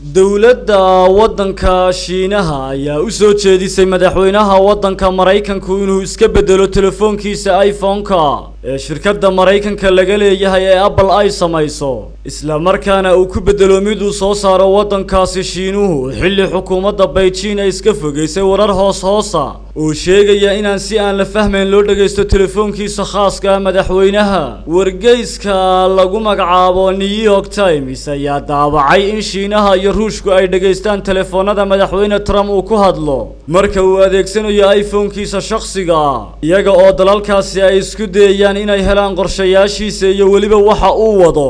dowladda waddanka Shiinaha ayaa u soo jeedisay madaxweynaha waddanka Mareykanku inuu iska bedelo telefoonkiisa iPhone-ka ee shirkadda Mareykanka laga leeyahay ee Apple ay samayso isla markaana uu ku bedelo mid uu soo saaro waddankaasi Shiinuhu xilli xukuumadda Beijing ay iska fogeysay warar hoosa oo sheegaya inaan si aan la fahmayn loo dhageysto telefoonkiisa khaaska ah madaxweynaha wargeyska lagu magacaabo New York Times ayaa daabacay in Shiinaha iyo Ruushku ay dhageystaan telefoonada madaxweyne Trump uu ku hadlo marka uu adeegsanayo iPhone-kiisa shakhsiga ah iyaga oo dalalkaasi ay isku dayayaan inay helaan qorshayaashiisa iyo waliba waxa uu wado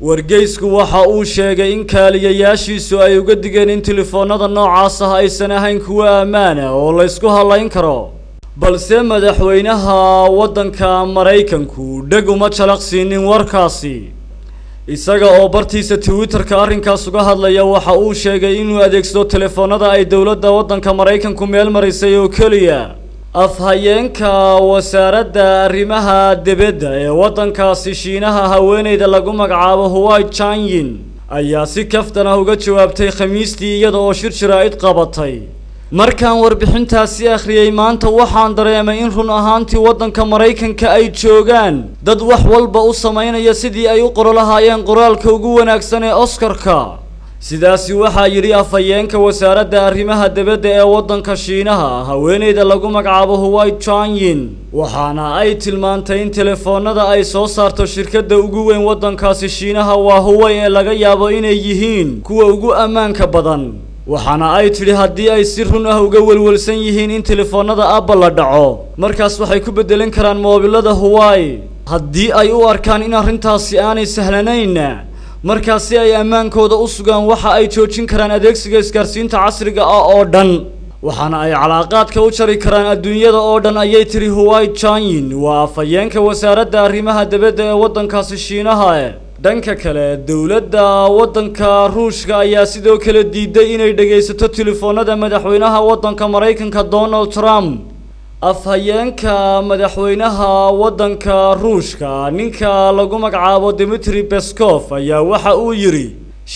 wargeysku waxa uu sheegay in kaaliyayaashiisu ay uga digeen in telefoonada noocaas ah aysan ahayn kuwa ammaan ah oo la isku halayn karo balse madaxweynaha waddanka Mareykanku dhag uma jalaqsiinin warkaasi isaga oo bartiisa Twitter-ka arrinkaas uga hadlaya waxa uu sheegay inuu adeegsado telefoonada ay dowladda waddanka Mareykanku meel marisay oo kaliya afhayeenka wasaaradda arrimaha dibadda ee waddankaasi Shiinaha haweeneyda lagu magacaabo Huai Changyin ayaa si kaftan ah uga jawaabtay Khamiistii iyada oo shir jiraa'id qabatay markaan warbixintaasi akhriyay maanta waxaan dareemay in run ahaantii waddanka Mareykanka ay joogaan dad wax walba u sameynaya sidii ay u qoro lahaayeen qoraalka ugu wanaagsan ee Oscar-ka sidaasi waxaa yiri afhayeenka wasaaradda arrimaha dibadda ee waddanka Shiinaha haweeneyda lagu magacaabo Huai Changyin waxaana ay tilmaantay in telefoonada ay soo saarto shirkadda ugu weyn waddankaasi Shiinaha waa Huawei ee laga yaabo inay yihiin kuwa ugu ammaanka badan waxaana ay tiri haddii ay si run ah uga walwalsan yihiin in telefoonada Apple la dhaco markaas waxay ku bedelan karaan moobilada Huawei haddii ay u arkaan in arrintaasi aanay sahlanayn markaasi ay ammaankooda u sugaan waxa ay joojin karaan adeegsiga isgaarsiinta casriga ah oo dhan waxaana ay calaaqaadka u jari karaan adduunyada oo dhan ayay tiri Huai Changyin waa afhayeenka wasaaradda arrimaha dibadda ee waddankaasi Shiinaha dhanka kale dowladda waddanka Ruushka ayaa sidoo kale diiday inay dhageysato telefoonada madaxweynaha waddanka Mareykanka Donald Trump afhayeenka madaxweynaha waddanka Ruushka ninka lagu magacaabo Dmitry Peskov ayaa waxa uu yiri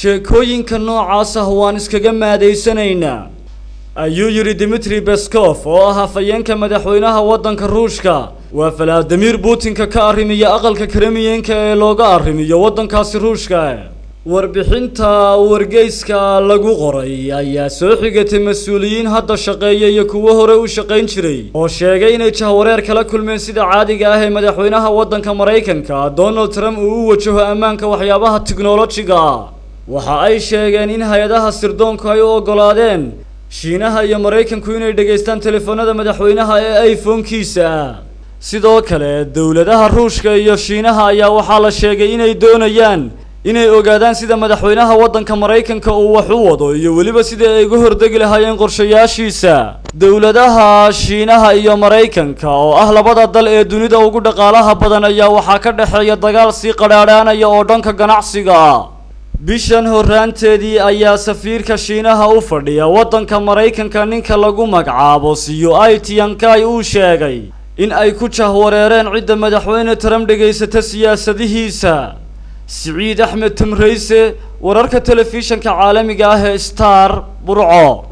sheekooyinka noocaas ah waan iskaga maadeysanaynaa ayuu yiri Dmitry Peskov oo ah afhayeenka madaxweynaha waddanka Ruushka waa Vladimir Putin ka arrimiya aqalka Kremlin-ka ee looga arrimiyo waddankaasi Ruushka warbixinta wargeyska lagu qoray ayaa soo xigatay mas'uuliyiin hadda shaqeeya iyo kuwa hore u shaqeyn jiray oo sheegay inay jahwareer kala kulmeen sida caadiga ah ee madaxweynaha waddanka Mareykanka Donald Trump uu u wajaho ammaanka waxyaabaha tiknoolajiga waxa ay sheegeen in hay'adaha sirdoonku ay u ogolaadeen Shiinaha iyo Mareykanku inay dhageystaan telefoonada madaxweynaha ee iPhone-kiisa sidoo kale dowladaha Ruushka iyo Shiinaha ayaa waxa la sheegay inay doonayaan inay ogaadaan sida madaxweynaha waddanka Mareykanka uu wax u wado iyo waliba sida ay uga hordegi lahaayeen qorshayaashiisa dowladaha Shiinaha iyo Mareykanka oo ah labada dal ee dunida ugu dhaqaalaha badan ayaa waxa ka dhaxeeya dagaal si qadhaadhaanaya oo dhanka ganacsiga bishan horaanteedii ayaa safiirka Shiinaha u fadhiya waddanka Mareykanka ninka lagu magacaabo Sui Tiankai uu sheegay in ay ku jahwareereen cidda madaxweyne Trump dhageysata siyaasadihiisa Saciid Axmed Timreyse wararka telefishanka caalamiga ah ee Star Burco